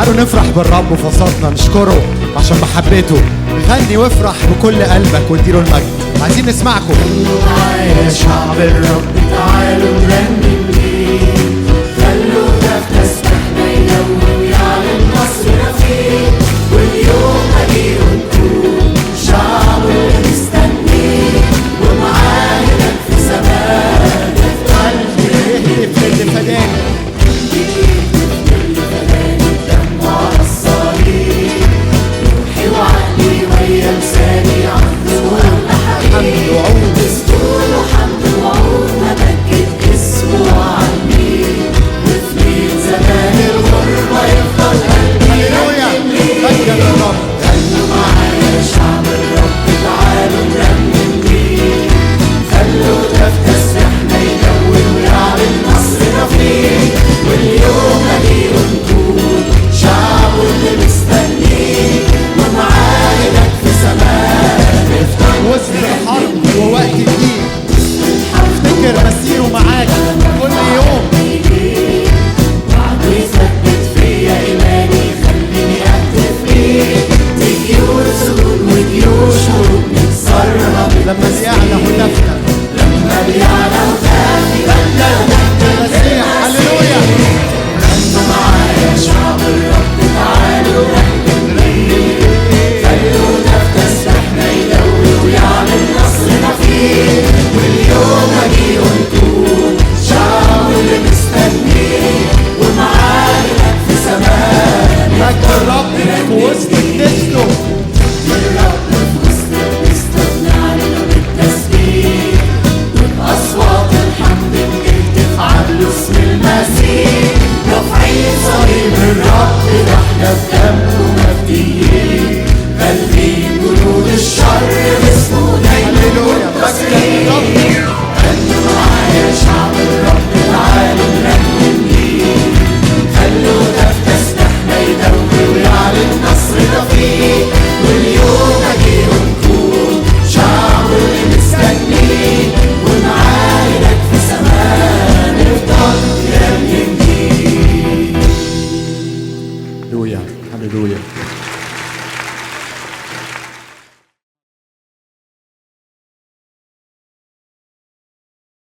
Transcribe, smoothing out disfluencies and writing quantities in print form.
تعالوا نفرح بالرب وفصلنا نشكره عشان محبته. غني وافرح بكل قلبك واديله المجد. عايزين نسمعكم. يا شعب الرب تعالوا نرنم ليه، خلوا ده تسبحنا ينوم ويعلن نصرنا فيه، واليوم هجي ونكون شعب اللي مستنيه، ومعاه هناك في سماء نفضل يهتف للي فداني الدم على الصليب، روحي وعقلي ويا لساني عنده أغلى حبيب، دستور وحمد وعود ممجد اسمه وعليه، وفي ليل زمان الغربة يفضل قلبي هللويا مجد للرب. غنوا معايا شعب الرب تعالوا نرنم ليه، خلوا ده في تسبيحنا يدور ويعلن نصرنا فيه، واليوم هجي ونكون شعبه اللي مستنيه، ومعاه هناك في سماء نفضل وسط الحرب ووقت جديد افتكر مسيره معاك كل يوم. بعده يثبت فيا إيماني خليني أهتف بيه، ديور سجون وديوش حروب نكسرها لما يعلى هتافنا لما بيعلى وخافي بلى المسيح. هللويا غنوا معايا شعب الرب تعالوا نرنم ليه، خلوا ده في تسبيحنا يدور ويعلن نصرنا فيه، واليوم هجي ونكون شعب اللي مستنيه، ومعاه هناك في سماء مجد الرب في وسط كنيسته. الرب في وسط كنيسته بنعلن بالتسبيح، وبأصوات الحمد بنهتف عدله اسم المسيح، رافعين صليب الرب ده احنا بدمه مفديين، غالبين جنود الشر باسمه دايما هللويا مجد للرب. غنوا معايا شعب الرب تعالوا نرنم ليه، خلوا ده في تسبيحنا يدور ويعلن نصرنا فيه، واليوم هجي ونكون شعب اللي مستنيه، ومعاه هناك في سماء نفضل نرنم ليه. هللويا هللويا.